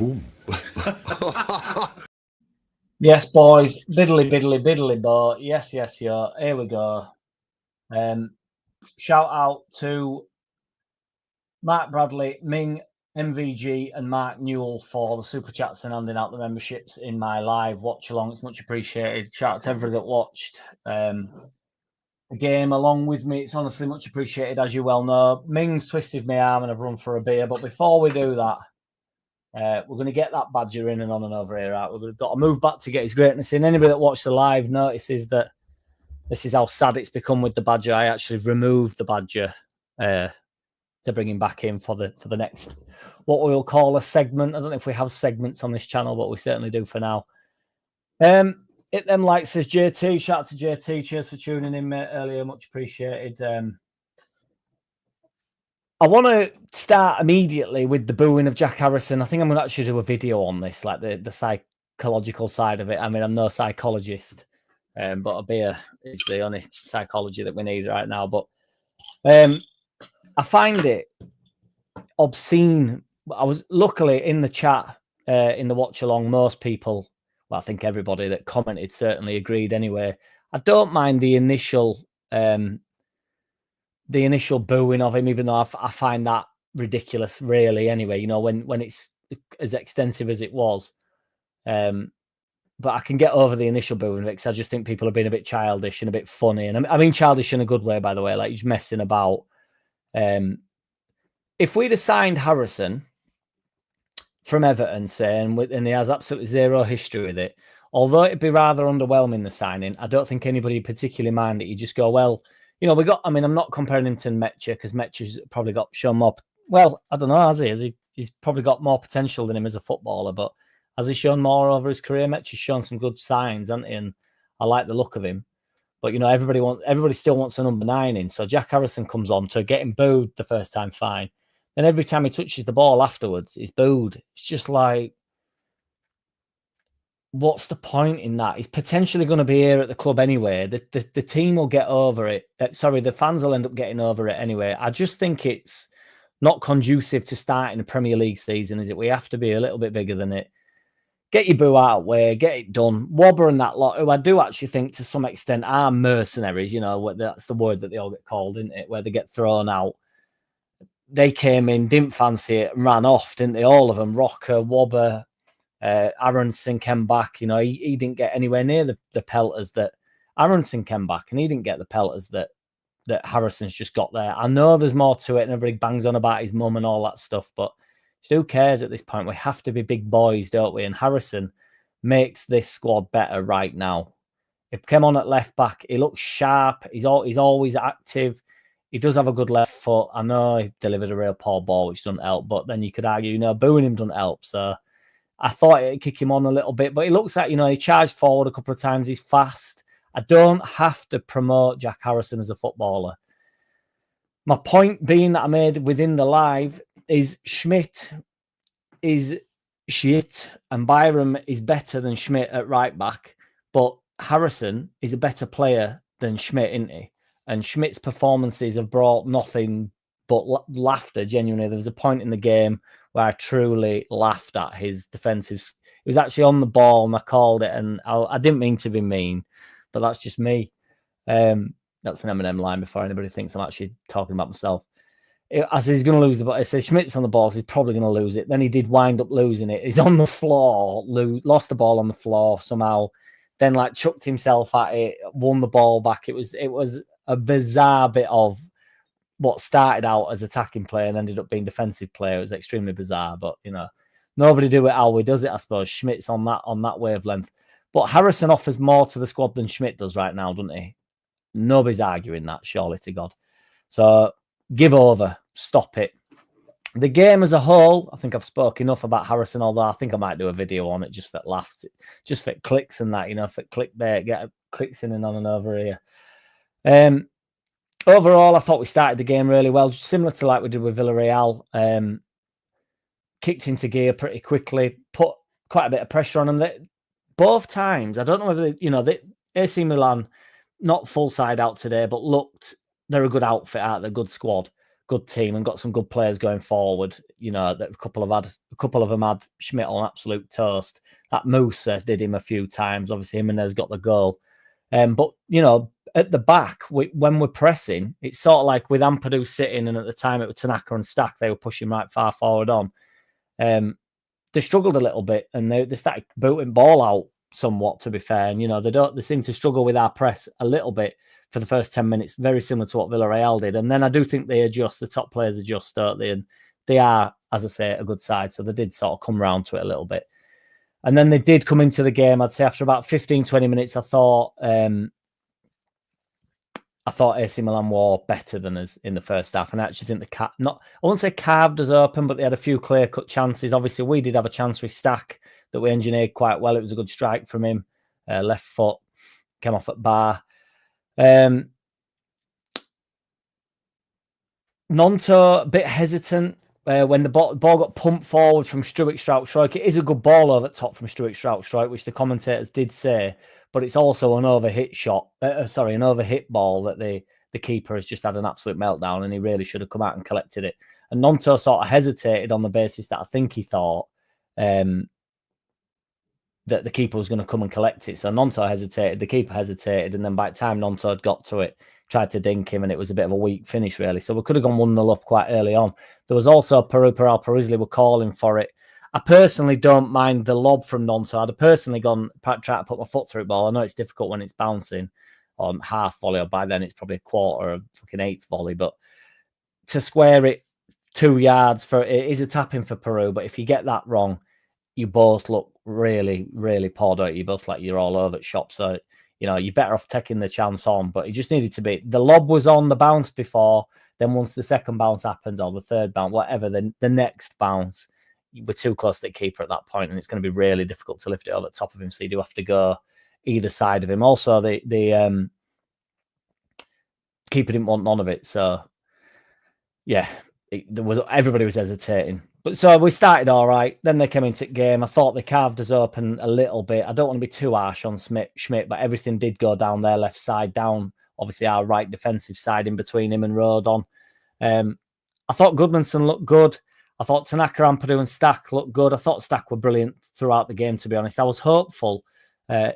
Boom. Yes, boys. Biddly, biddly, biddly, but yes, yes, yeah. Here we go. Shout out to Mark Bradley, Ming, MVG, and Mark Newell for the super chats and handing out the memberships in my live watch along. It's much appreciated. Shout out to everybody that watched the game along with me. It's honestly much appreciated, as you well know. Ming's twisted my arm and I've run for a beer, but before we do that, we're going to get that badger in and on and over here. Right? We've got to move back to get his greatness in. Anybody that watched the live notices that this is how sad it's become with the badger. I actually removed the badger to bring him back in for the next, what we'll call a segment. I don't know if we have segments on this channel, but we certainly do for now. Hit them likes, says JT. Shout out to JT. Cheers for tuning in, mate, earlier. Much appreciated. I want to start immediately with the booing of Jack Harrison. I think I'm going to actually do a video on this, like the psychological side of it. I mean, I'm no psychologist, but a beer is the honest psychology that we need right now. But I find it obscene. I was luckily in the chat, in the watch along, most people, well, I think everybody that commented certainly agreed anyway. I don't mind the initial booing of him, even though I find that ridiculous, really, anyway, you know, when it's as extensive as it was. But I can get over the initial booing of it because I just think people have been a bit childish and a bit funny. And I mean childish in a good way, by the way, like just messing about. If we'd have signed Harrison from Everton, say, and he has absolutely zero history with it, although it'd be rather underwhelming, the signing, I don't think anybody particularly mind it. You just go, well, you know, I mean, I'm not comparing him to Metcha because Metcha's probably shown more. Well, I don't know, has he? He's probably got more potential than him as a footballer, but has he shown more over his career? Metcha's shown some good signs, hasn't he? And I like the look of him. But, you know, everybody still wants a number 9 in. So Jack Harrison comes on to get him booed the first time, fine. And every time he touches the ball afterwards, he's booed. It's just like, what's the point in that? He's potentially going to be here at the club anyway. The team will get over it. The fans will end up getting over it anyway. I just think it's not conducive to starting a Premier League season, is it? We have to be a little bit bigger than it. Get your boo out of the way, get it done. WOBER and that lot, who I do actually think to some extent are mercenaries, you know, that's the word that they all get called, isn't it? Where they get thrown out. They came in, didn't fancy it, and ran off, didn't they? All of them. Rocker, WOBER, Aronson came back. You know, he didn't get anywhere near the pelters that Aronson came back, and he didn't get the pelters that Harrison's just got there. I know there's more to it, and everybody bangs on about his mum and all that stuff, but who cares at this point? We have to be big boys, don't we? And Harrison makes this squad better right now. He came on at left back. He looks sharp. He's always active. He does have a good left foot. I know he delivered a real poor ball, which doesn't help. But then you could argue, you know, booing him doesn't help. So I thought it'd kick him on a little bit. But he looks like, you know, he charged forward a couple of times. He's fast. I don't have to promote Jack Harrison as a footballer. My point being that I made within the live is Schmidt is shit and Byram is better than Schmidt at right back, but Harrison is a better player than Schmidt, isn't he? And Schmidt's performances have brought nothing but laughter, genuinely. There was a point in the game where I truly laughed at his defensive. It was actually on the ball and I called it, and I didn't mean to be mean, but that's just me. That's an Eminem line before anybody thinks I'm actually talking about myself. As he's going to lose the ball, it says Schmidt's on the ball, so he's probably going to lose it. Then he did wind up losing it. He's on the floor, lost the ball on the floor somehow, then like chucked himself at it, won the ball back. It was a bizarre bit of what started out as attacking play and ended up being defensive play. It was extremely bizarre, but you know, nobody do it how he does it, I suppose. Schmidt's on that wavelength. But Harrison offers more to the squad than Schmidt does right now, doesn't he? Nobody's arguing that, surely to God. So give over. Stop it. The game as a whole, I think I've spoken enough about Harrison, although I think I might do a video on it just for laughs, just for clicks and that, you know, for clickbait, get clicks in and on and over here. Overall, I thought we started the game really well, just similar to like we did with Villarreal. Kicked into gear pretty quickly, put quite a bit of pressure on them. Both times, I don't know whether, you know, the AC Milan, not full side out today, but they're a good outfit, aren't they? A good squad. good team and got some good players going forward. You know, that a couple of them had Schmidt on absolute toast. That Musa did him a few times. Obviously, Jimenez got the goal. But you know, at the back, when we're pressing, it's sort of like with Ampadu sitting, and at the time it was Tanaka and Stack, they were pushing right far forward on. They struggled a little bit, and they started booting ball out somewhat, to be fair. And you know, they seem to struggle with our press a little bit for the first 10 minutes, very similar to what Villarreal did. And then I do think they adjust, the top players adjust, don't they? And they are, as I say, a good side. So they did sort of come round to it a little bit. And then they did come into the game, I'd say after about 15, 20 minutes, I thought AC Milan were better than us in the first half. And I actually think I won't say carved us open, but they had a few clear-cut chances. Obviously, we did have a chance with Stack that we engineered quite well. It was a good strike from him. Left foot, came off at bar. Nonto, a bit hesitant when the ball got pumped forward from Struijk. It is a good ball over the top from Struijk, which the commentators did say, but it's also an overhit shot. An overhit ball that the keeper has just had an absolute meltdown, and he really should have come out and collected it. And Nonto sort of hesitated on the basis that I think he thought that the keeper was going to come and collect it. So Nonto hesitated, the keeper hesitated, and then by the time Nonto had got to it, tried to dink him, and it was a bit of a weak finish, really. So we could have gone 1-0 up quite early on. There was also Peru per Alparisley were calling for it. I personally don't mind the lob from Nonto. I'd have personally gone, try to put my foot through the ball. I know it's difficult when it's bouncing on half volley, or by then it's probably a quarter or fucking eighth volley, but to square it 2 yards, it is a tap-in for Peru, but if you get that wrong, you both look really, really poor, don't you? You both like you're all over the shop. So, you know, you're better off taking the chance on. But it just needed to be, the lob was on the bounce before. Then once the second bounce happens, or the third bounce, whatever, then the next bounce, we're too close to the keeper at that point, and it's going to be really difficult to lift it over the top of him. So you do have to go either side of him. Also, the keeper didn't want none of it. So, yeah, everybody was hesitating. But so we started all right. Then they came into the game. I thought they carved us open a little bit. I don't want to be too harsh on Schmidt, but everything did go down their left side, down obviously our right defensive side in between him and Rodon. I thought Goodmanson looked good. I thought Tanaka, Ampadu and Stack looked good. I thought Stack were brilliant throughout the game, to be honest. I was hopeful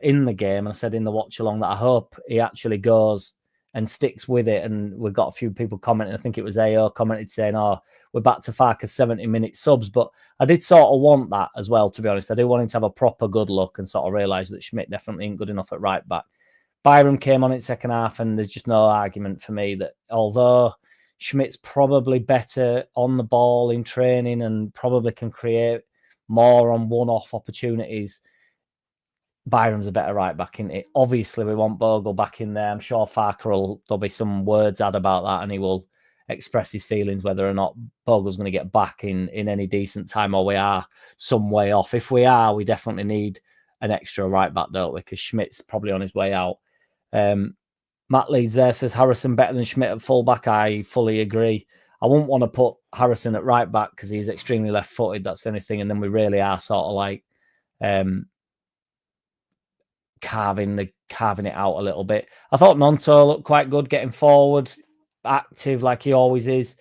in the game, and I said in the watch along that I hope he actually goes and sticks with it. And we've got a few people commenting. I think it was AO commented saying, oh, we're back to Farke's 70-minute subs. But I did sort of want that as well, to be honest. I do want him to have a proper good look and sort of realise that Schmidt definitely ain't good enough at right back. Byram came on in second half, and there's just no argument for me that although Schmidt's probably better on the ball in training and probably can create more on one-off opportunities, Byram's a better right back in it. Obviously, we want Bogle back in there. I'm sure Farke there'll be some words had about that, and he will express his feelings whether or not Bogle's going to get back in any decent time, or we are some way off. If we are, we definitely need an extra right back, don't we? Because Schmidt's probably on his way out. Matt Leeds there says Harrison better than Schmidt at fullback. I fully agree. I wouldn't want to put Harrison at right back because he's extremely left-footed. That's the only thing. And then we really are sort of like carving it out a little bit. I thought Nonto looked quite good, getting forward, active like he always is,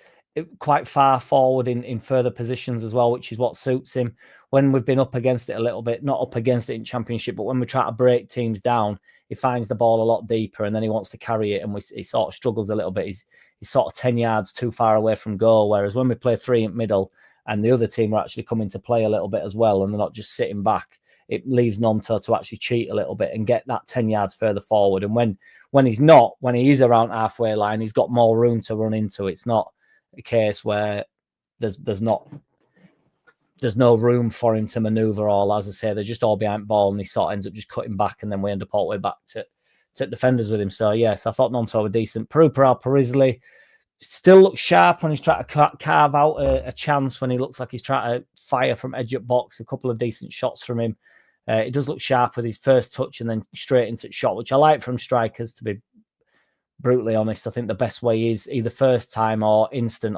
quite far forward in further positions as well, which is what suits him. When we've been up against it a little bit, not up against it in Championship, but when we try to break teams down, he finds the ball a lot deeper, and then he wants to carry it, and he sort of struggles a little bit. He's sort of 10 yards too far away from goal, whereas when we play three in middle and the other team are actually coming to play a little bit as well, and they're not just sitting back, it leaves Nonto to actually cheat a little bit and get that 10 yards further forward. And when he's not, when he is around halfway line, he's got more room to run into. It's not a case where there's no room for him to maneuver all. As I say, they're just all behind ball, and he sort of ends up just cutting back, and then we end up all the way back to defenders with him. So, yes, I thought Nonto were decent. Peru per Alparisley still looks sharp when he's trying to carve out a chance, when he looks like he's trying to fire from edge of box. A couple of decent shots from him. It does look sharp with his first touch and then straight into the shot, which I like from strikers, to be brutally honest. I think the best way is either first time or instant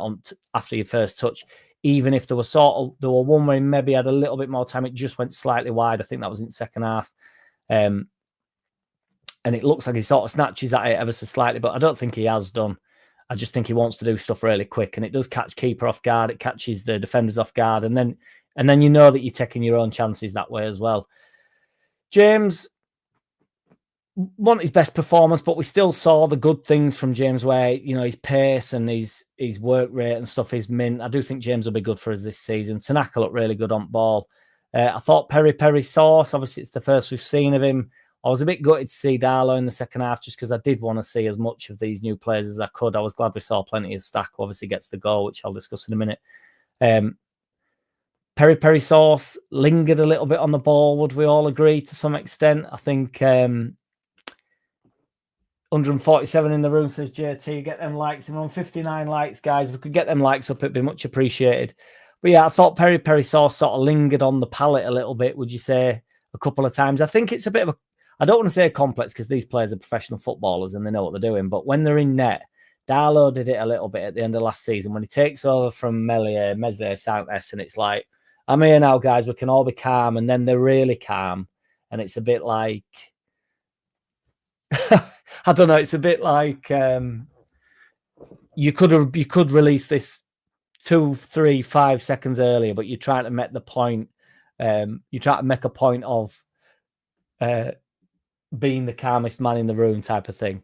after your first touch. Even if there were one where he maybe had a little bit more time, it just went slightly wide. I think that was in the second half. And it looks like he sort of snatches at it ever so slightly, but I don't think he has done. I just think he wants to do stuff really quick, and it does catch keeper off guard. It catches the defenders off guard, and then you know that you're taking your own chances that way as well. James wasn't his best performance, but we still saw the good things from James, where, you know, his pace and his work rate and stuff is mint. I do think James will be good for us this season. Tanaka looked really good on ball. I thought Peri Sauce, obviously it's the first we've seen of him. I was a bit gutted to see Darlow in the second half, just because I did want to see as much of these new players as I could. I was glad we saw plenty of Stack, who obviously gets the goal, which I'll discuss in a minute. Peri Sauce lingered a little bit on the ball. Would we all agree to some extent? I think 147 in the room, says JT. Get them likes. And on 59 likes, guys. If we could get them likes up, it'd be much appreciated. But yeah, I thought Peri Sauce sort of lingered on the palate a little bit, would you say, a couple of times. I think it's a bit of a, I don't want to say a complex, because these players are professional footballers and they know what they're doing. But when they're in net, Darlow did it a little bit at the end of last season when he takes over from Meslier Santos, and it's like, I'm here now, guys. We can all be calm. And then they're really calm. And it's a bit like, I don't know. It's a bit like you could release this 2, 3, 5 seconds earlier, but you're trying to make the point. You try to make a point of being the calmest man in the room, type of thing.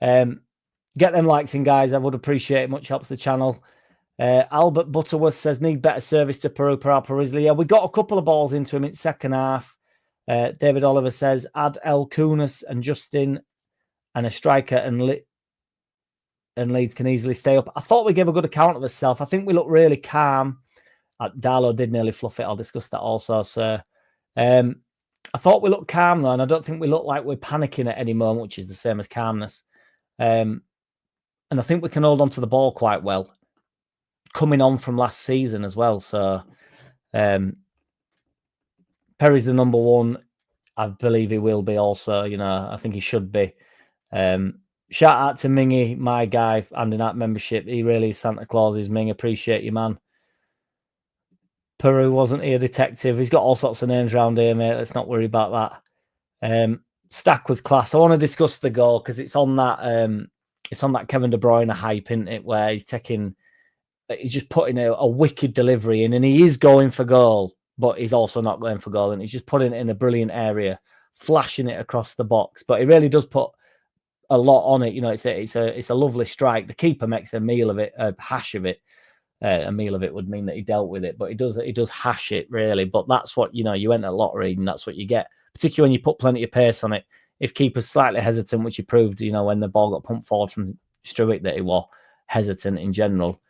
Get them likes in, guys. I would appreciate it. Much helps the channel. Albert Butterworth says, need better service to Peru per Risley. Yeah, we got a couple of balls into him in second half. David Oliver says, add El Kunis and Justin and a striker, and Leeds can easily stay up. I thought we gave a good account of ourselves. I think we looked really calm. Darlow did nearly fluff it. I'll discuss that also, sir. I thought we looked calm, though, and I don't think we look like we're panicking at any moment, which is the same as calmness. And I think we can hold on to the ball quite well, coming on from last season as well. So Perry's the number one. I believe he will be also. You know, I think he should be. Shout out to Mingy, my guy, handing out membership. He really is Santa Claus's. Ming, appreciate you, man. Peru wasn't he a detective? He's got all sorts of names around here, mate. Let's not worry about that. Stack was class. I want to discuss the goal because it's on that Kevin De Bruyne hype, isn't it? Where he's just putting a wicked delivery in, and he is going for goal, but he's also not going for goal, and he's just putting it in a brilliant area, flashing it across the box. But he really does put a lot on it. You know, it's a lovely strike. The keeper makes a meal of it, a hash of it. A meal of it would mean that he dealt with it, but he does hash it really. But that's what, you know, you enter a lottery and that's what you get, particularly when you put plenty of pace on it. If keeper's slightly hesitant, which he proved, you know, when the ball got pumped forward from Struick, that he was hesitant in general.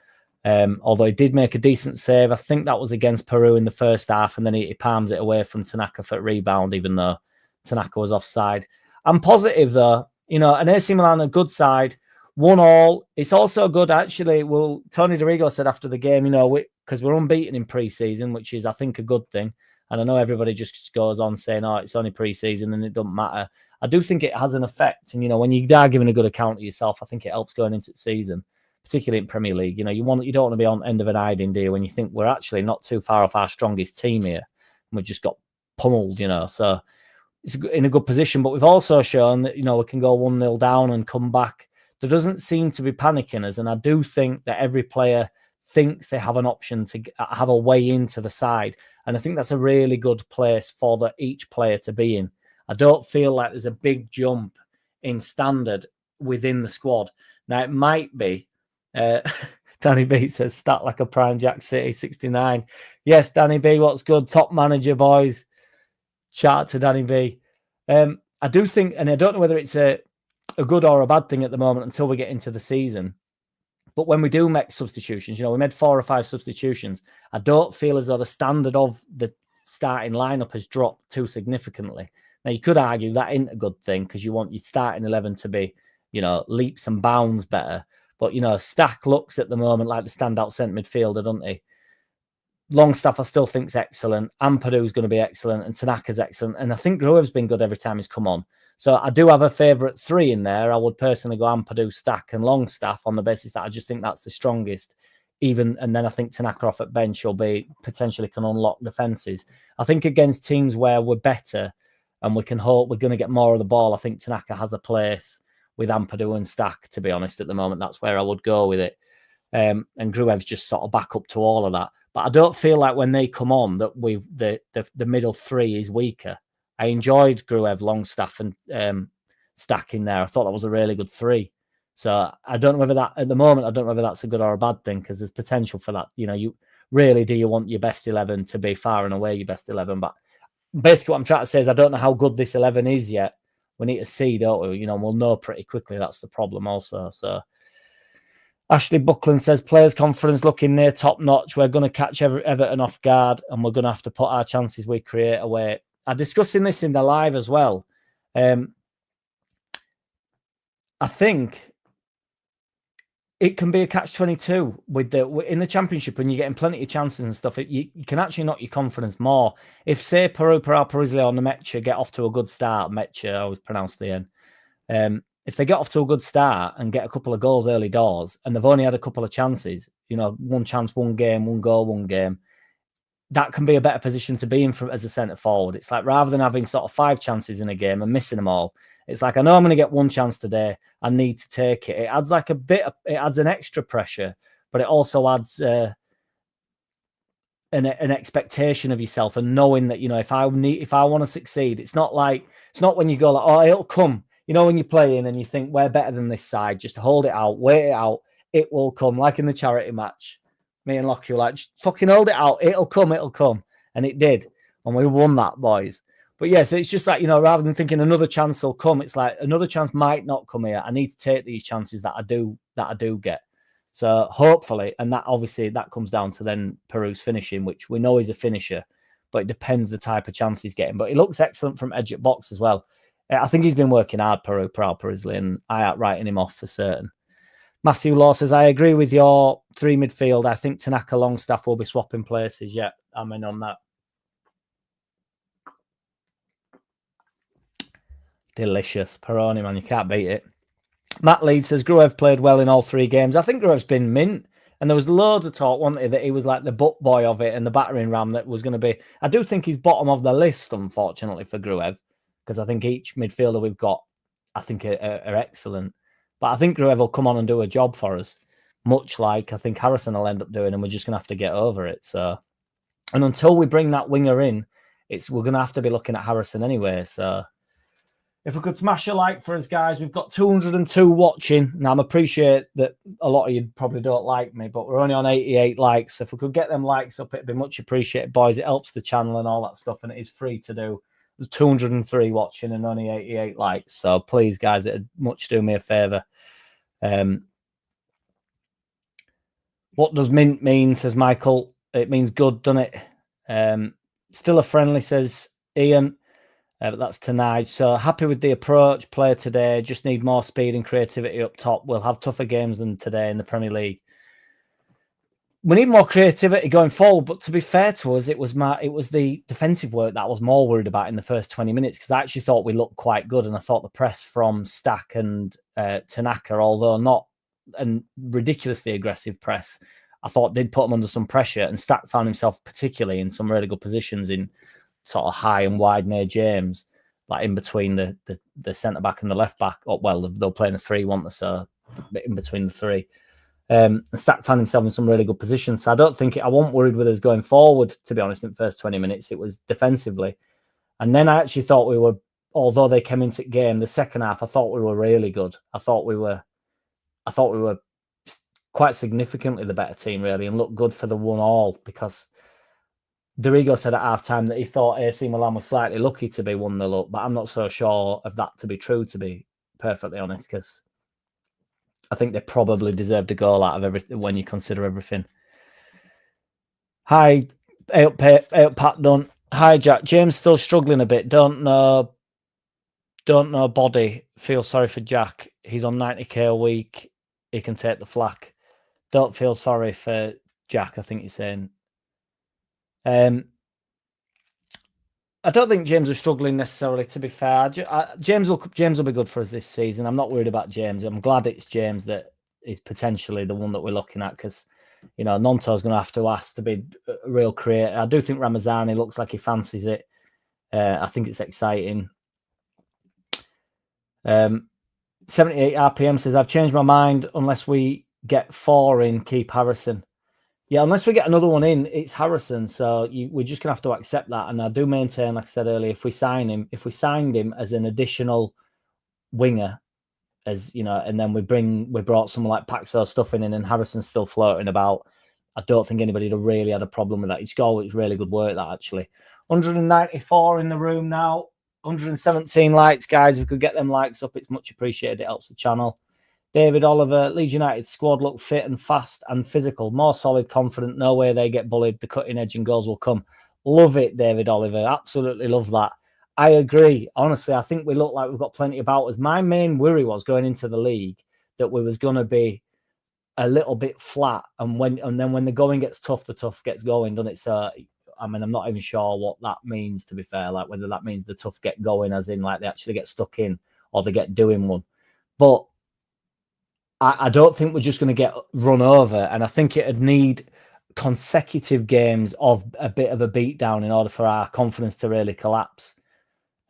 Although he did make a decent save. I think that was against Peru in the first half, and then he palms it away from Tanaka for a rebound, even though Tanaka was offside. I'm positive though, you know, and AC Milan a good side. 1-1. It's also good, actually. Well, Tony DeRigo said after the game, you know, because we're unbeaten in pre-season, which is, I think, a good thing. And I know everybody just goes on saying, oh, it's only pre-season and it doesn't matter. I do think it has an effect. And, you know, when you are giving a good account of yourself, I think it helps going into the season, particularly in Premier League. You know, you don't want to be on end of an hiding, do you, when you think we're actually not too far off our strongest team here. And we've just got pummeled, you know. So it's in a good position. But we've also shown that, you know, we can go 1-0 down and come back. There doesn't seem to be panicking us, and I do think that every player thinks they have an option to have a way into the side, and I think that's a really good place for each player to be in. I don't feel like there's a big jump in standard within the squad. Now, it might be. Danny B says, stat like a prime JackCity 69. Yes, Danny B, what's good? Top manager, boys. Shout out to Danny B. I do think, and I don't know whether it's a good or a bad thing at the moment until we get into the season. But when we do make substitutions, you know, we made 4 or 5 substitutions. I don't feel as though the standard of the starting lineup has dropped too significantly. Now, you could argue that ain't a good thing because you want your starting 11 to be, you know, leaps and bounds better. But, you know, Stack looks at the moment like the standout centre midfielder, doesn't he? Longstaff, I still think, is excellent. Ampadu's going to be excellent, and Tanaka's excellent. And I think Gruev's been good every time he's come on. So I do have a favourite 3 in there. I would personally go Ampadu, Stack, and Longstaff on the basis that I just think that's the strongest. And then I think Tanaka off at bench will be potentially can unlock defences. I think against teams where we're better and we can hold, we're going to get more of the ball. I think Tanaka has a place with Ampadu and Stack, to be honest, at the moment. That's where I would go with it. And Gruev's just sort of back up to all of that. But I don't feel like when they come on that the middle three is weaker. I enjoyed Gruev, Longstaff, and Stack in there. I thought that was a really good three. So I don't know whether that, at the moment, I don't know whether that's a good or a bad thing, because there's potential for that. You know, you really, do you want your best 11 to be far and away your best 11? But basically what I'm trying to say is I don't know how good this 11 is yet. We need to see, don't we? You know, we'll know pretty quickly. That's the problem also. So Ashley Buckland says, players' confidence looking near top notch. We're going to catch Everton off guard, and we're going to have to put our chances we create away. I'm discussing this in the live as well. I think it can be a catch-22 in the Championship when you're getting plenty of chances and stuff. You can actually knock your confidence more. If, say, Peru, Parisli or Nemecha get off to a good start, Mecha, I always pronounce the N. If they get off to a good start and get a couple of goals early doors, and they've only had a couple of chances, you know, one chance, one game, one goal, one game, that can be a better position to be in as a centre forward. It's like, rather than having sort of 5 chances in a game and missing them all, it's like, I know I'm going to get one chance today. I need to take it. It adds like it adds an extra pressure, but it also adds an expectation of yourself, and knowing that, you know, if I want to succeed, it's not when you go like, oh, it'll come. You know, when you're playing and you think we're better than this side, just hold it out, wait it out, it will come. Like in the charity match, me and Lockie were like, just fucking hold it out, it'll come. And it did. And we won that, boys. But yeah, so it's just like, you know, rather than thinking another chance will come, it's like another chance might not come here. I need to take these chances that I do get. So hopefully, and that obviously that comes down to then Peru's finishing, which we know is a finisher, but it depends the type of chance he's getting. But he looks excellent from edge at box as well. I think he's been working hard, Parisli, and I out writing him off for certain. Matthew Law says, I agree with your 3 midfield. I think Tanaka, Longstaff will be swapping places. Yeah, I'm in on that. Delicious. Peroni, man, you can't beat it. Matt Leeds says, Gruev played well in all 3 games. I think Gruev's been mint. And there was loads of talk, wasn't there, that he was like the butt boy of it and the battering ram that was going to be. I do think he's bottom of the list, unfortunately, for Gruev, because I think each midfielder we've got, I think, are excellent. But I think Gruev will come on and do a job for us, much like I think Harrison will end up doing, and we're just going to have to get over it. So, and until we bring that winger in, we're going to have to be looking at Harrison anyway. So, if we could smash a like for us, guys. We've got 202 watching. Now, I appreciate that a lot of you probably don't like me, but we're only on 88 likes. So if we could get them likes up, it'd be much appreciated, boys. It helps the channel and all that stuff, and it is free to do. There's 203 watching and only 88 likes. So please, guys, it'd much do me a favour. What does mint mean, says Michael? It means good, doesn't it? Still a friendly, says Ian. But that's tonight. So happy with the approach. Play today. Just need more speed and creativity up top. We'll have tougher games than today in the Premier League. We need more creativity going forward. But to be fair to us, it was the defensive work that I was more worried about in the first 20 minutes, because I actually thought we looked quite good, and I thought the press from Stack and Tanaka, although not a ridiculously aggressive press, I thought did put them under some pressure. And Stack found himself particularly in some really good positions in sort of high and wide near James, like in between the centre back and the left back. Oh, well, they're playing a 3, weren't they? So in between the 3. Stack found himself in some really good positions. So I wasn't worried with us going forward, to be honest. In the first 20 minutes, it was defensively. And then I actually thought although they came into the game, the second half, I thought we were really good. I thought we were quite significantly the better team, really, and looked good for the 1-1, because Dorigo said at half-time that he thought AC Milan was slightly lucky to be 1-0 up, but I'm not so sure of that to be true, to be perfectly honest, because I think they probably deserved a goal out of everything when you consider everything. Hi, Pat Dunn. Hi, Jack. James still struggling a bit. Don't know body. Feel sorry for Jack. He's on 90k a week. He can take the flak. Don't feel sorry for Jack, I think you're saying. I don't think James was struggling necessarily, to be fair. James will be good for us this season. I'm not worried about James. I'm glad it's James that is potentially the one that we're looking at, because, you know, Nonto's going to have to ask to be a real creator. I do think Ramazani looks like he fancies it. I think it's exciting. 78 RPM says, I've changed my mind. Unless we get 4 in, keep Harrison. Yeah, unless we get another one in, it's Harrison. So we're just going to have to accept that. And I do maintain, like I said earlier, if we signed him as an additional winger, as you know, and then we brought someone like Paxo stuff in, and Harrison's still floating about, I don't think anybody would have really had a problem with that. His goal was really good work, that actually. 194 in the room now. 117 likes, guys. If we could get them likes up, it's much appreciated. It helps the channel. David Oliver, Leeds United squad look fit and fast and physical, more solid, confident. No way they get bullied. The cutting edge and goals will come. Love it, David Oliver. Absolutely love that. I agree. Honestly, I think we look like we've got plenty about us. My main worry was going into the league that we was going to be a little bit flat, and then when the going gets tough, the tough gets going, doesn't it? So, I mean, I'm not even sure what that means, to be fair. Like whether that means the tough get going, as in like they actually get stuck in, or they get doing one. But I don't think we're just going to get run over, and I think it'd need consecutive games of a bit of a beatdown in order for our confidence to really collapse.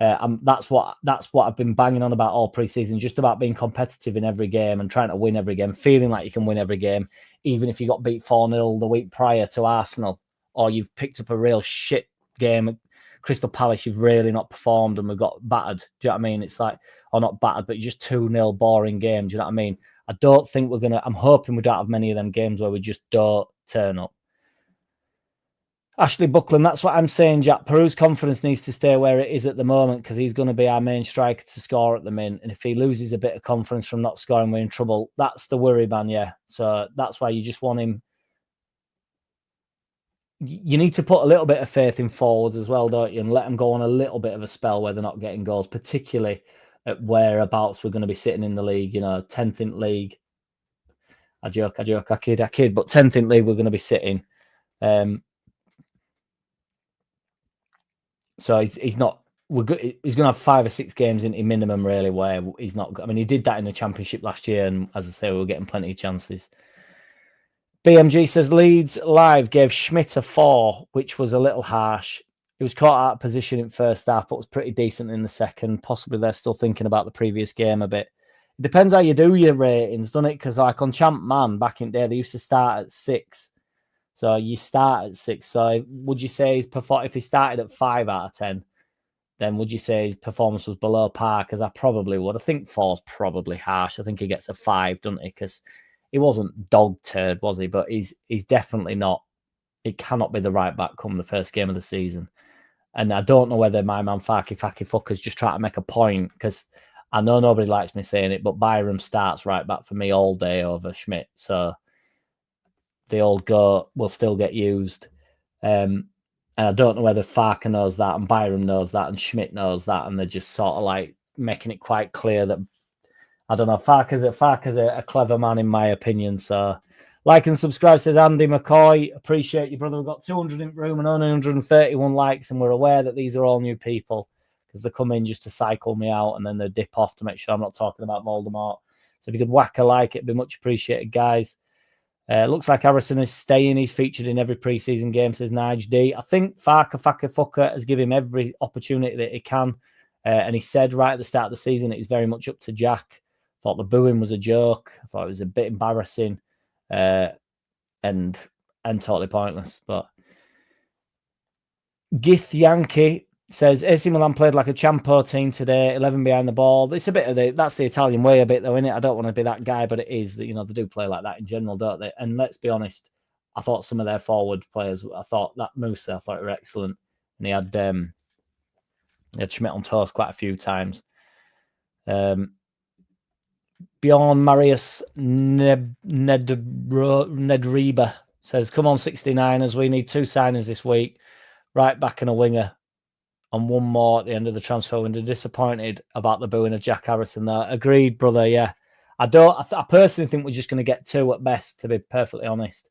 That's what I've been banging on about all preseason, just about being competitive in every game and trying to win every game, feeling like you can win every game, even if you got beat 4-0 the week prior to Arsenal, or you've picked up a real shit game at Crystal Palace, you've really not performed and we've got battered. Do you know what I mean? It's like, or not battered, but just 2-0 boring games. Do you know what I mean? I don't think we're going to, I'm hoping we don't have many of them games where we just don't turn up. Ashley Buckland, that's what I'm saying, Jack. Peru's confidence needs to stay where it is at the moment because he's going to be our main striker to score at the minute. And if he loses a bit of confidence from not scoring, we're in trouble. That's the worry, man, yeah. So that's why you just want him. You need to put a little bit of faith in forwards as well, don't you? And let them go on a little bit of a spell where they're not getting goals, particularly at whereabouts we're going to be sitting in the league, 10th in league. I joke, I kid, but 10th in league we're going to be sitting. So he's not. He's going to have 5 or 6 games in minimum, really, where he's not. I mean, he did that in the Championship last year, and as I say, we were getting plenty of chances. BMG says Leeds Live gave Schmidt a 4, which was a little harsh. He was caught out of position in first half, but was pretty decent in the second. Possibly they're still thinking about the previous game a bit. It depends how you do your ratings, doesn't it? Because like on Champ Man back in the day, they used to start at 6. So you start at 6. So would you say if he started at 5 out of 10, then would you say his performance was below par? Because I probably would. I think 4's probably harsh. I think he gets a 5, doesn't he? Because he wasn't dog turd, was he? But he's definitely not. He cannot be the right back come the first game of the season. And I don't know whether my man Faki Fucker's just trying to make a point, because I know nobody likes me saying it, but Byram starts right back for me all day over Schmidt. So the old goat will still get used. And I don't know whether Farker knows that and Byram knows that and Schmidt knows that, and they're just sort of like making it quite clear that, I don't know, Farker's a clever man in my opinion. So like and subscribe, says Andy McCoy. Appreciate you, brother. We've got 200 in room and only 131 likes, and we're aware that these are all new people because they come in just to cycle me out and then they dip off to make sure I'm not talking about Voldemort. So if you could whack a like, it'd be much appreciated, guys. Looks like Harrison is staying. He's featured in every preseason game, says Nige D. I think Fucker has given him every opportunity that he can. And he said right at the start of the season, it's very much up to Jack. Thought the booing was a joke. I thought it was a bit embarrassing and totally pointless. But Gith Yankee says AC Milan played like a Champo team today, 11 behind the ball. It's a bit of that's the Italian way a bit though, isn't it? I don't want to be that guy, but it is that, they do play like that in general, don't they? And let's be honest, I thought some of their forward players, I thought that Musa, I thought were excellent. And he had Schmidt on toast quite a few times. Bjorn Marius Nedreba says, come on 69ers, we need 2 signings this week. Right back and a winger. And one more at the end of the transfer window. Disappointed about the booing of Jack Harrison there. Agreed, brother. Yeah, I personally think we're just going to get 2 at best, to be perfectly honest.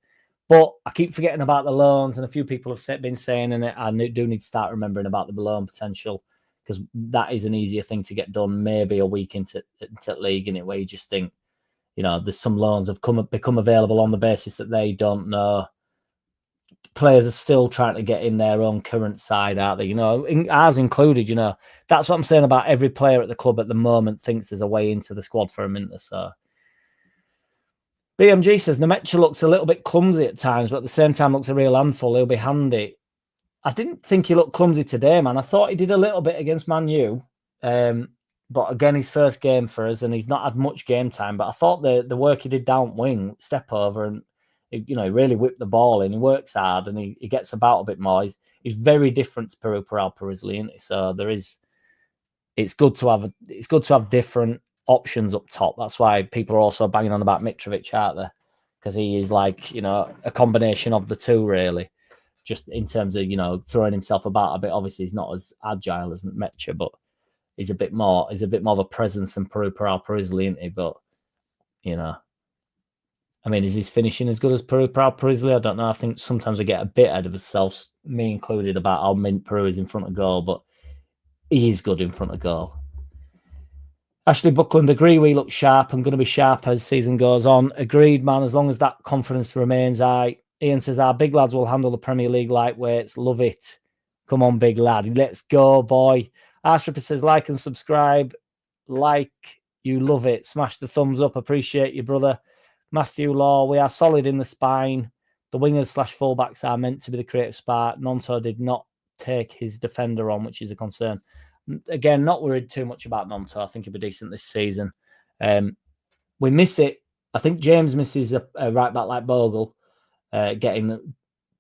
But I keep forgetting about the loans, and a few people have been saying in it. I do need to start remembering about the loan potential, because that is an easier thing to get done. Maybe a week into league, in it, where you just think, there's some loans have become available on the basis that they don't know players are still trying to get in their own current side, aren't they? You know, ours included, you know. That's what I'm saying about every player at the club at the moment thinks there's a way into the squad for a minute. So BMG says, Nemecha looks a little bit clumsy at times, but at the same time looks a real handful. He'll be handy. I didn't think he looked clumsy today, man. I thought he did a little bit against Man U. But again, his first game for us, and he's not had much game time. But I thought the work he did down wing, step over, and you know, he really whipped the ball in. He works hard, and he gets about a bit more. He's very different to Peru Parisli, isn't he? So it's good to have different options up top. That's why people are also banging on about Mitrovic, aren't they? Because he is like, you know, a combination of the two, really. Just in terms of, you know, throwing himself about a bit. Obviously, he's not as agile as Mecha, but he's a bit more of a presence than Peru Parisli, isn't he? But, you know, I mean, is his finishing as good as Peru Parisli? I don't know. I think sometimes we get a bit ahead of ourselves, me included, about how mint Peru is in front of goal, but he is good in front of goal. Ashley Buckland, agree we look sharp and going to be sharp as season goes on. Agreed, man, as long as that confidence remains high. Ian says, our big lads will handle the Premier League lightweights. Love it. Come on, big lad. Let's go, boy. Arshipper says, like and subscribe. Like, you love it. Smash the thumbs up. Appreciate you, brother. Matthew Law, we are solid in the spine. The wingers / fullbacks are meant to be the creative spark. Nonto did not take his defender on, which is a concern. Again, not worried too much about Nonto. I think he'll be decent this season. We miss it. I think James misses a right back like Bogle.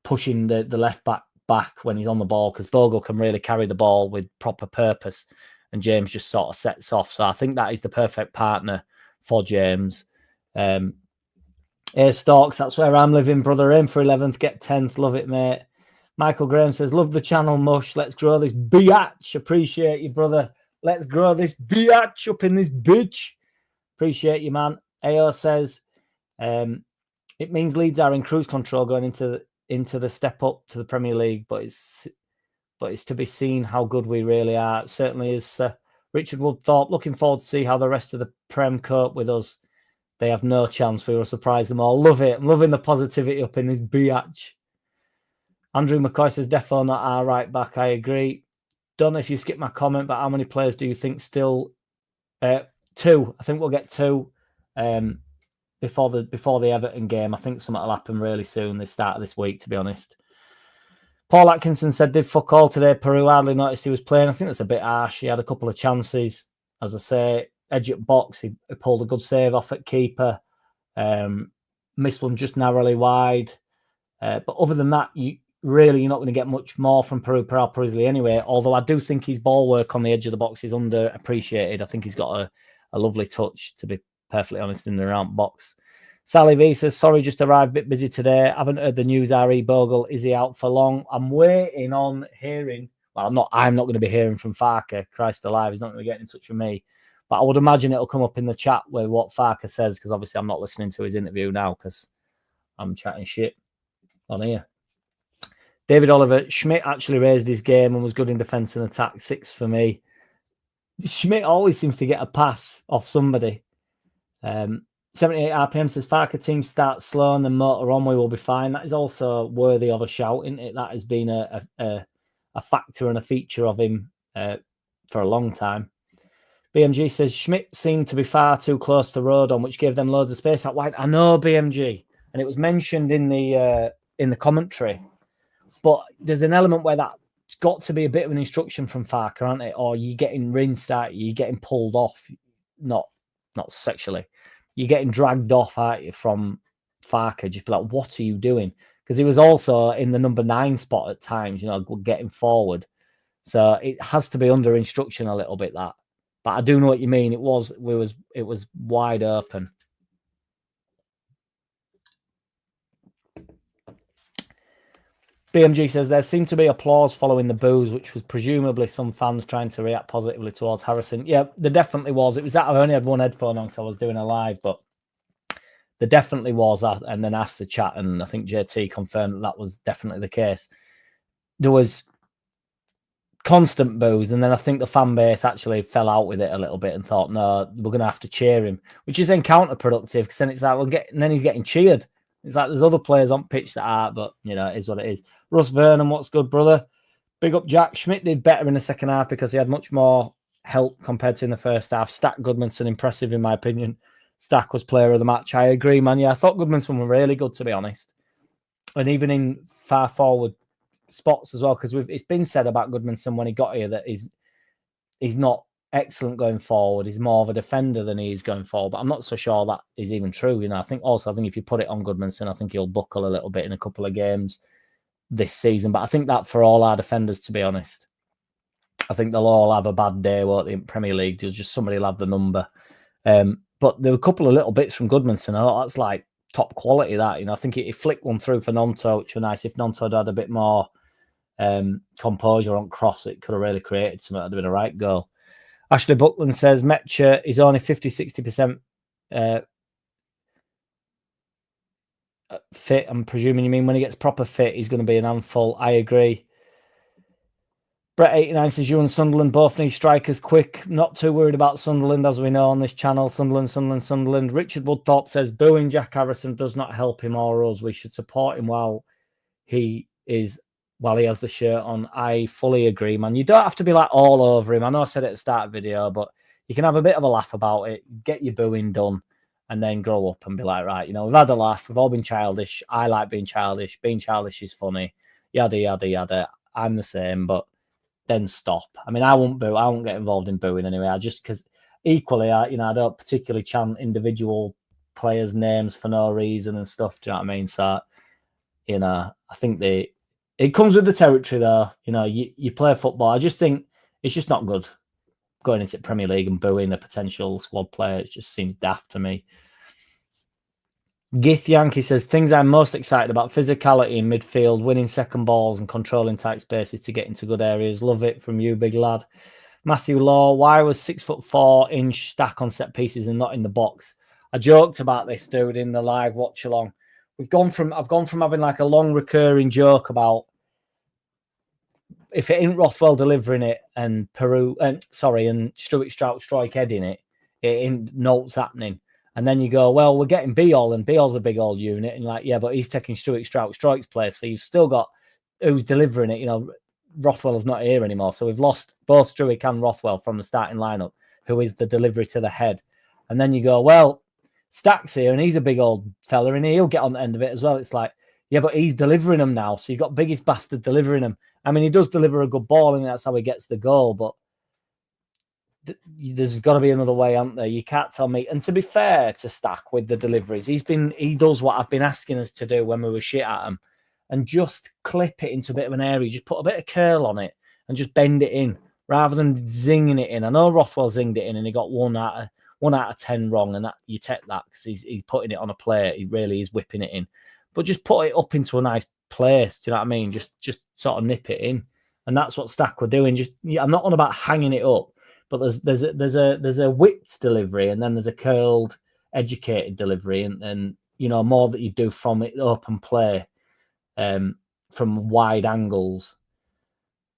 Pushing the left back when he's on the ball, because Bogle can really carry the ball with proper purpose, and James just sort of sets off. So I think that is the perfect partner for James. A Stalks, that's where I'm living, brother. Aim for 11th, get 10th. Love it, mate. Michael Graham says, love the channel, Mush. Let's grow this biatch. Appreciate you, brother. Let's grow this biatch up in this bitch. Appreciate you, man. AO says, it means Leeds are in cruise control going into the step up to the Premier League, but it's to be seen how good we really are. It certainly is. Richard Woodthorpe, looking forward to see how the rest of the Prem cope with us. They have no chance. We will surprise them all. Love it. I'm loving the positivity up in this biatch. Andrew McCoy says, defo not our right back. I agree. Don't know if you skipped my comment, but how many players do you think still? 2. I think we'll get 2. Before the Everton game. I think something will happen really soon, the start of this week, to be honest. Paul Atkinson said, did fuck all today. Peru hardly noticed he was playing. I think that's a bit harsh. He had a couple of chances. As I say, edge at box, he pulled a good save off at keeper. Missed one just narrowly wide. But other than that, you're not going to get much more from Peru Parisli anyway, although I do think his ball work on the edge of the box is underappreciated. I think he's got a lovely touch, to be perfectly honest, in the round box. Sally V says, sorry, just arrived, a bit busy today. Haven't heard the news. R.E. Bogle, is he out for long? I'm waiting on hearing. Well, I'm not going to be hearing from Farker. Christ alive, he's not going to get in touch with me. But I would imagine it'll come up in the chat with what Farker says, because obviously I'm not listening to his interview now because I'm chatting shit on here. David Oliver, Schmidt actually raised his game and was good in defence and attack. 6 for me. Schmidt always seems to get a pass off somebody. 78 RPM says, Farker team starts slow and then motor on, we will be fine. That is also worthy of a shout, isn't it? That has been a factor and a feature of him for a long time. BMG says, Schmidt seemed to be far too close to Rodon, which gave them loads of space out wide. I know, BMG, and it was mentioned in the commentary, but there's an element where that's got to be a bit of an instruction from Farker, aren't it? Or you're getting rinsed out, you're getting pulled off, not sexually. You're getting dragged off, aren't you, from Farker? Just be like, what are you doing? Because he was also in the number 9 spot at times, getting forward. So it has to be under instruction a little bit, that. But I do know what you mean. It was wide open. BMG says, there seemed to be applause following the boos, which was presumably some fans trying to react positively towards Harrison. Yeah, there definitely was. It was that I only had one headphone on because I was doing a live, but there definitely was. And then asked the chat, and I think JT confirmed that was definitely the case. There was constant boos, and then I think the fan base actually fell out with it a little bit and thought, no, we're going to have to cheer him, which is then counterproductive, because then it's like, and then he's getting cheered. It's like there's other players on pitch that are, but, you know, it is what it is. Russ Vernon, what's good, brother? Big up Jack. Schmidt did better in the second half because he had much more help compared to in the first half. Stack Goodmanson, impressive in my opinion. Stack was player of the match. I agree, man. Yeah, I thought Goodmanson were really good, to be honest. And even in far forward spots as well, because it's been said about Goodmanson when he got here that he's not excellent going forward. He's more of a defender than he is going forward. But I'm not so sure that is even true. You know, I think if you put it on Goodmanson, I think he'll buckle a little bit in a couple of games this season. But I think that for all our defenders, to be honest, I think they'll all have a bad day, won't they, in Premier League? There's just somebody will have the number. But there were a couple of little bits from Goodmanson. I thought that's like top quality, that. You know, I think he flicked one through for Nonto, which was nice. If Nonto had a bit more composure on cross, it could have really created something. That'd have been a right goal. Ashley Buckland says Metcher is only 50-60% fit. I'm presuming you mean when he gets proper fit, he's going to be an handful. I agree. Brett89 says you and Sunderland both need strikers quick. Not too worried about Sunderland, as we know on this channel. Sunderland. Richard Woodthorpe says booing Jack Harrison does not help him or us. We should support him while he has the shirt on. I fully agree, man. You don't have to be like all over him. I know I said it at the start of the video, but you can have a bit of a laugh about it, get your booing done, and then grow up and be like, right, you know, we've had a laugh. We've all been childish. I like being childish. Being childish is funny. Yada, yada, yada. I'm the same, but then stop. I mean, I won't boo. I won't get involved in booing anyway. Because equally, I don't particularly chant individual players' names for no reason and stuff. Do you know what I mean? So, you know, I think it comes with the territory, though. You know, you play football. I just think it's just not good going into the Premier League and booing a potential squad player. It just seems daft to me. Gith Yankee says, things I'm most excited about: physicality in midfield, winning second balls and controlling tight spaces to get into good areas. Love it from you, big lad. Matthew Law, why was 6'4" Stack on set pieces and not in the box? I joked about this, dude, in the live watch along. I've gone from having like a long recurring joke about if it ain't Rothwell delivering it and Struick Strike heading it ain't notes happening. And then you go, well, we're getting Beal, and Beal's a big old unit. And you're like, yeah, but he's taking Strike's place. So you've still got who's delivering it. You know, Rothwell's not here anymore. So we've lost both Struick and Rothwell from the starting lineup, who is the delivery to the head. And then you go, well, Stack's here, and he's a big old fella, and he'll get on the end of it as well. It's like, yeah, but he's delivering them now. So you've got biggest bastard delivering them. I mean, he does deliver a good ball, and that's how he gets the goal. But there's got to be another way, aren't there? You can't tell me. And to be fair to Stack with the deliveries, he does what I've been asking us to do when we were shit at him, and just clip it into a bit of an area. Just put a bit of curl on it and just bend it in rather than zinging it in. I know Rothwell zinged it in and he got 1 out of 10 wrong, and that you take that because he's putting it on a plate. He really is whipping it in, but just put it up into a nice place. Do you know what I mean? Just sort of nip it in, and that's what Stack were doing. I'm not on about hanging it up. But there's a whipped delivery, and then there's a curled, educated delivery, and you know, more that you do from it open play, from wide angles.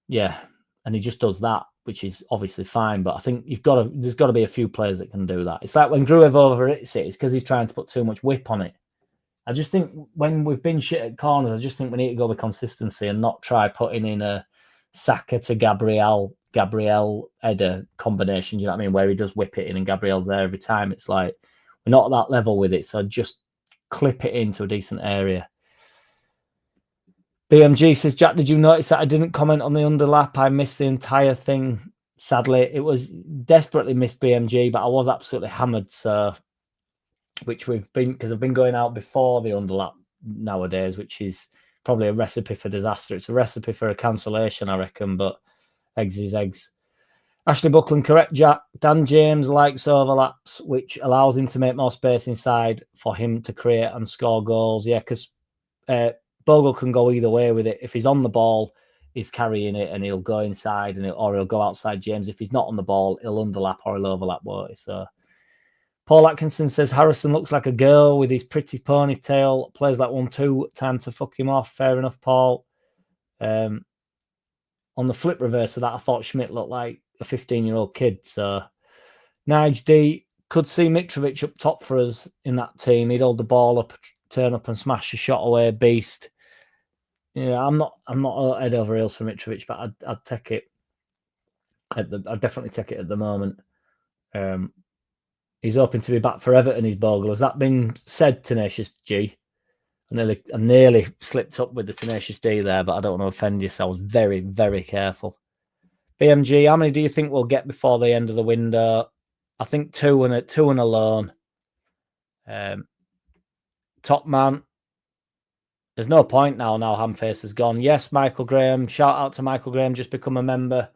Yeah, and he just does that, which is obviously fine. But I think there's got to be a few players that can do that. It's like when Gruev overhits it, it's because he's trying to put too much whip on it. I just think when we've been shit at corners, I just think we need to go with consistency and not try putting in a Saka to Gabriel Eder combination, you know what I mean, where he does whip it in and Gabriel's there every time. It's like we're not at that level with it, so just clip it into a decent area. BMG says, Jack, did you notice that I didn't comment on the underlap? I missed the entire thing, sadly. It was desperately missed, BMG, but I was absolutely hammered, so which we've been, because I've been going out before the underlap nowadays, which is probably a recipe for disaster. It's a recipe for a cancellation, I reckon, but eggs is eggs. Ashley Buckland, correct, Jack. Dan James likes overlaps, which allows him to make more space inside for him to create and score goals. Yeah, because Bogle can go either way with it. If he's on the ball, he's carrying it and he'll go inside, or he'll go outside James. If he's not on the ball, he'll underlap or he'll overlap, won't he? So Paul Atkinson says Harrison looks like a girl with his pretty ponytail. Plays like 1-2. Time to fuck him off. Fair enough, Paul. On the flip reverse of that, I thought Schmidt looked like a 15-year-old kid. So Nige D could see Mitrovic up top for us in that team. He'd hold the ball up, turn up and smash a shot away, beast. Yeah, I'm not head over heels for Mitrovic, but I'd take it. I'd definitely take it at the moment. He's hoping to be back for Everton, his Bogle. Has that been said, Tenacious G? I nearly slipped up with the Tenacious D there, but I don't want to offend you, so I was very, very careful. BMG, how many do you think we'll get before the end of the window? I think two and a loan. Top man. There's no point now Hamface has gone. Yes, Michael Graham. Shout out to Michael Graham. Just become a member.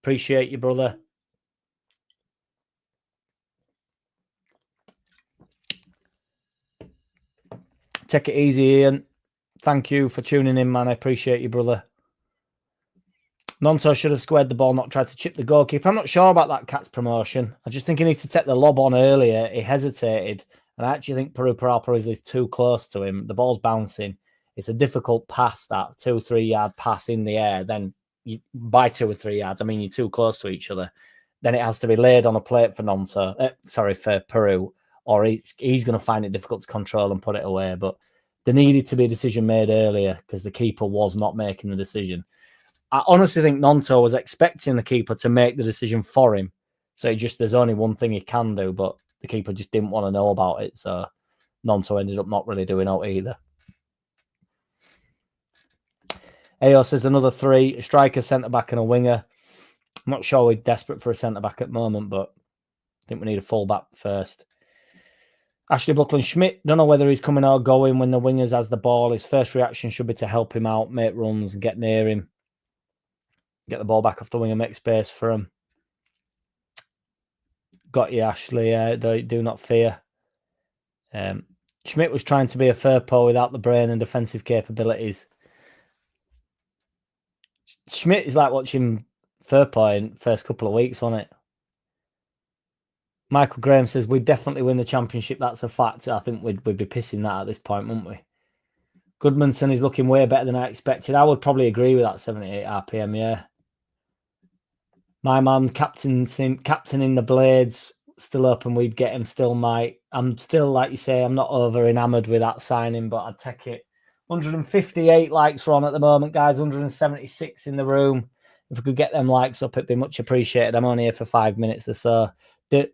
Appreciate you, brother. Take it easy, Ian. Thank you for tuning in, man. I appreciate you, brother. Nonto should have squared the ball, not tried to chip the goalkeeper. I'm not sure about that Cat's promotion. I just think he needs to take the lob on earlier. He hesitated. And I actually think Peru is too close to him. The ball's bouncing. It's a difficult pass, that 2-3 yard pass in the air. Then by 2 or 3 yards, I mean, you're too close to each other. Then it has to be laid on a plate for for Peru, or he's going to find it difficult to control and put it away. But there needed to be a decision made earlier because the keeper was not making the decision. I honestly think Nonto was expecting the keeper to make the decision for him. So there's only one thing he can do, but the keeper just didn't want to know about it. So Nonto ended up not really doing out either. AO says another 3, a striker, centre-back and a winger. I'm not sure we're desperate for a centre-back at the moment, but I think we need a full-back first. Ashley Buckland-Schmidt, don't know whether he's coming or going when the wingers has the ball. His first reaction should be to help him out, make runs and get near him. Get the ball back off the winger, make space for him. Got you, Ashley. Do not fear. Schmidt was trying to be a Firpo without the brain and defensive capabilities. Schmidt is like watching Firpo in the first couple of weeks, wasn't it? Michael Graham says, we'd definitely win the championship. That's a fact. I think we'd be pissing that at this point, wouldn't we? Goodmanson is looking way better than I expected. I would probably agree with that 78 RPM, yeah. My man, captaining the Blades, still open. We'd get him, still might. I'm still, like you say, I'm not over enamoured with that signing, but I'd take it. 158 likes we're on at the moment, guys. 176 in the room. If we could get them likes up, it'd be much appreciated. I'm only here for 5 minutes or so. Patrick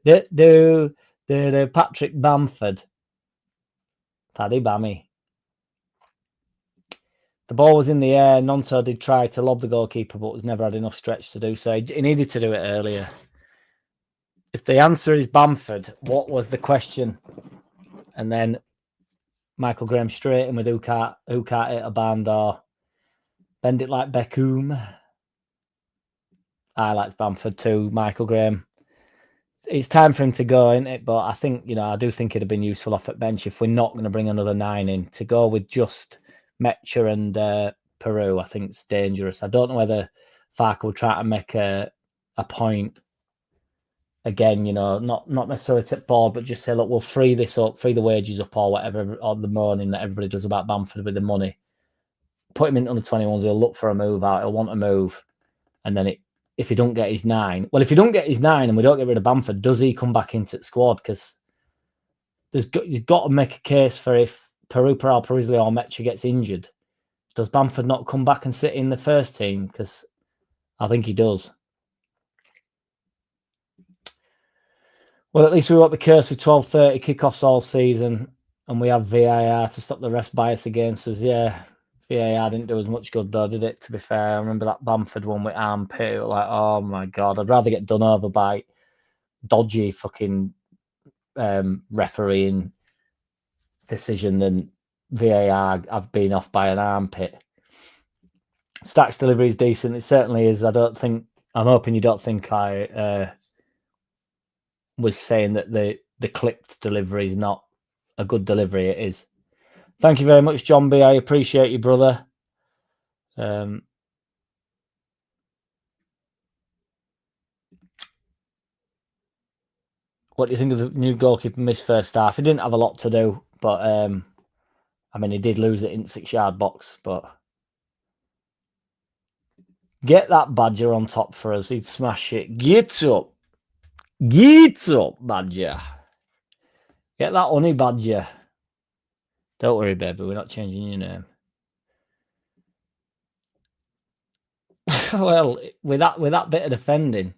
Bamford. Paddy Bammy. The ball was in the air. Nonto did try to lob the goalkeeper, but was never had enough stretch to do so. He needed to do it earlier. If the answer is Bamford, what was the question? And then Michael Graham straight in with who can't hit a band or bend it like Beckham. I liked Bamford too, Michael Graham. It's time for him to go, isn't it? But I think, I do think it'd have been useful off at bench if we're not going to bring another 9 in. To go with just Mecha and Peru, I think it's dangerous. I don't know whether Farke will try to make a point again, not necessarily tip board, but just say, look, we'll free this up, free the wages up or whatever, or the moaning that everybody does about Bamford with the money. Put him in under 21s, he'll look for a move out, he'll want a move. And then if he don't get his 9, well, if he don't get his 9 and we don't get rid of Bamford, does he come back into the squad? Because you've got to make a case for if Peru, Parisilia or Mecha gets injured, does Bamford not come back and sit in the first team? Because I think he does. Well, at least we won't be cursed with 12:30 kickoffs all season, and we have VAR to stop the refs bias against us. Yeah, VAR didn't do as much good though, did it? To be fair, I remember that Bamford one with armpit. Like, oh my god, I'd rather get done over by dodgy fucking refereeing decision than VAR. I've been off by an armpit. Stacks delivery is decent. It certainly is. I'm hoping you don't think I was saying that the clipped delivery is not a good delivery. It is. Thank you very much, John B. I appreciate you, brother. What do you think of the new goalkeeper missed first half? He didn't have a lot to do, but I mean, he did lose it in the 6-yard box, but get that Badger on top for us. He'd smash it. Get up. Get up, Badger. Get that honey Badger. Don't worry, baby. We're not changing your name. Well, with that bit of defending,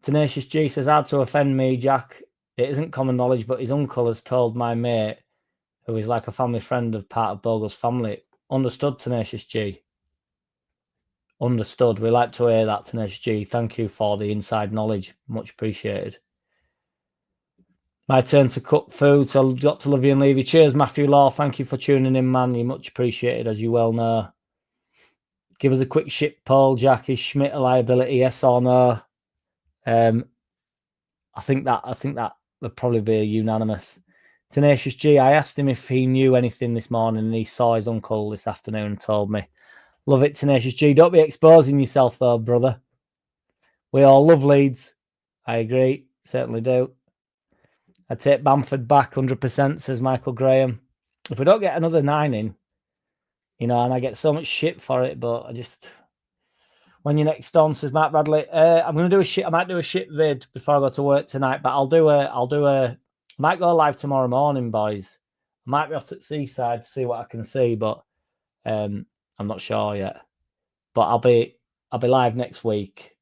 Tenacious G says, hard to offend me, Jack. It isn't common knowledge, but his uncle has told my mate, who is like a family friend of part of Bogle's family. Understood, Tenacious G. Understood. We like to hear that, Tenacious G. Thank you for the inside knowledge. Much appreciated. My turn to cook food, so got to love you and leave you. Cheers, Matthew Law. Thank you for tuning in, man. You're much appreciated, as you well know. Give us a quick shit poll, Jack. Is Schmidt a liability, yes or no? I think that would probably be a unanimous. Tenacious G, I asked him if he knew anything this morning, and he saw his uncle this afternoon and told me. Love it, Tenacious G. Don't be exposing yourself, though, brother. We all love Leeds. I agree. Certainly do. I take Bamford back 100%, says Michael Graham. If we don't get another 9 in, and I get so much shit for it, but I just... When you're next on, says Matt Bradley. I'm going to do a shit... I might do a shit vid before I go to work tonight, but I might go live tomorrow morning, boys. I might be off at Seaside to see what I can see, but I'm not sure yet. But I'll be live next week,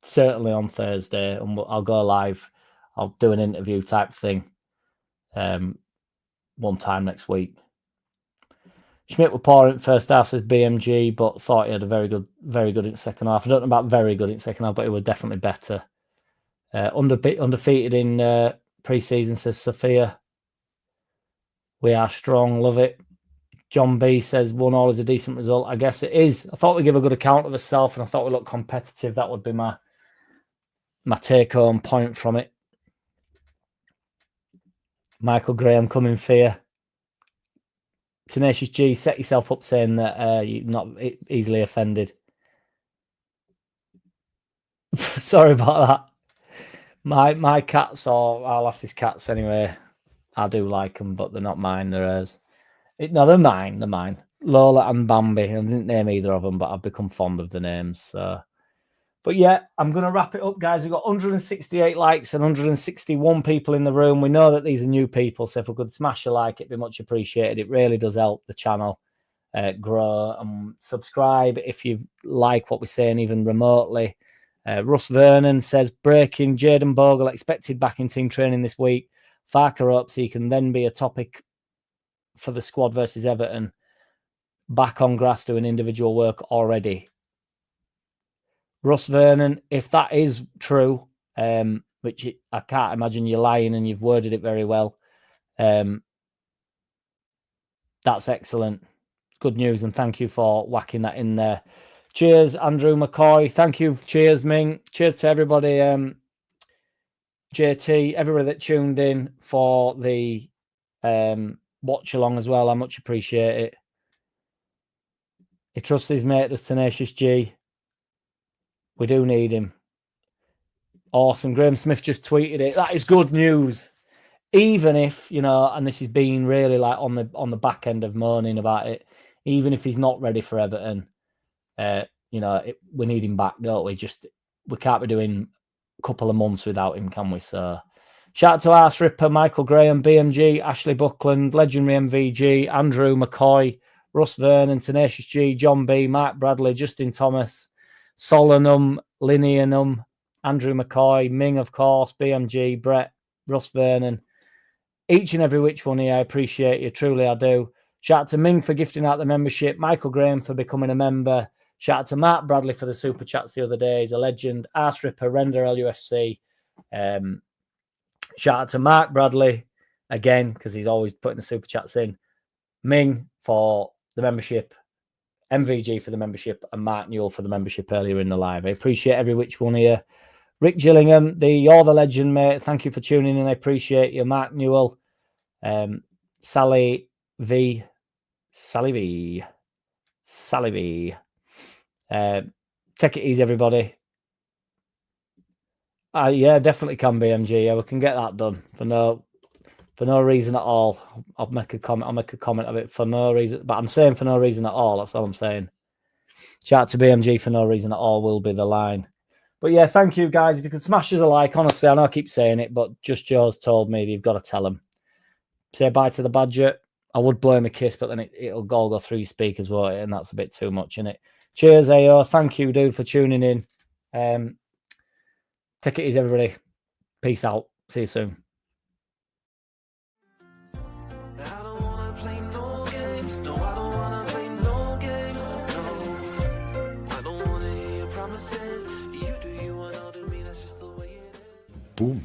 certainly on Thursday, and I'll go live. I'll do an interview type thing one time next week. Schmidt were poor in first half, says BMG, but thought he had a very good in the second half. I don't know about very good in second half, but he was definitely better. Undefeated in pre-season, says Sophia. We are strong, love it. John B says 1-1 is a decent result. I guess it is. I thought we'd give a good account of ourselves, and I thought we looked competitive. That would be my take-home point from it. Michael Graham coming for you. Tenacious G, set yourself up saying that you're not easily offended. Sorry about that. My cats, or I'll ask his cats anyway. I do like them, but they're not mine. They're hers. No, they're mine. They're mine. Lola and Bambi. I didn't name either of them, but I've become fond of the names. So. But yeah, I'm going to wrap it up, guys. We've got 168 likes and 161 people in the room. We know that these are new people, so if we could smash a like, it'd be much appreciated. It really does help the channel grow. And subscribe if you like what we're saying, even remotely. Russ Vernon says, breaking, Jayden Bogle expected back in team training this week. Farker hopes he can then be a topic for the squad versus Everton. Back on grass doing individual work already. Russ Vernon, if that is true, which I can't imagine you're lying and you've worded it very well, that's excellent. Good news, and thank you for whacking that in there. Cheers, Andrew McCoy. Thank you. Cheers, Ming. Cheers to everybody, JT, everybody that tuned in for the watch along as well. I much appreciate it. He trusts his mate, does Tenacious G. We do need him. Awesome. Graham Smith just tweeted it. That is good news. Even if, and this is being really like on the back end of moaning about it, even if he's not ready for Everton, we need him back, don't we? We can't be doing a couple of months without him, can we? So shout out to Arse Ripper, Michael Graham, BMG, Ashley Buckland, Legendary MVG, Andrew McCoy, Russ Vernon, Tenacious G, John B, Mark Bradley, Justin Thomas, Solanum, Lineanum, Andrew McCoy, Ming, of course, BMG, Brett, Russ Vernon. Each and every which one here, I appreciate you. Truly, I do. Shout out to Ming for gifting out the membership. Michael Graham for becoming a member. Shout out to Mark Bradley for the super chats the other day. He's a legend. Arse Ripper, Render LUFC. Shout out to Mark Bradley again, because he's always putting the super chats in. Ming for the membership. MVG for the membership, and Mark Newell for the membership earlier in the live. I appreciate every which one here. Rick Gillingham, you're the legend, mate. Thank you for tuning in. I appreciate you. Mark Newell, Sally V. Take it easy, everybody. Yeah, definitely can be MG. Yeah, we can get that done for no reason at all. I'll make a comment of it for no reason, but I'm saying for no reason at all. That's all I'm saying. Shout out to BMG for no reason at all will be the line. But yeah, thank you guys. If you could smash us a like, honestly, I know I keep saying it, but Just Joe's told me you've got to tell them. say bye to the badger. I would blow him a kiss, but then it'll all go through your speakers, won't it? And that's a bit too much, innit? Cheers, AO. Thank you, dude, for tuning in. Take it easy, everybody. Peace out. See you soon. Boom.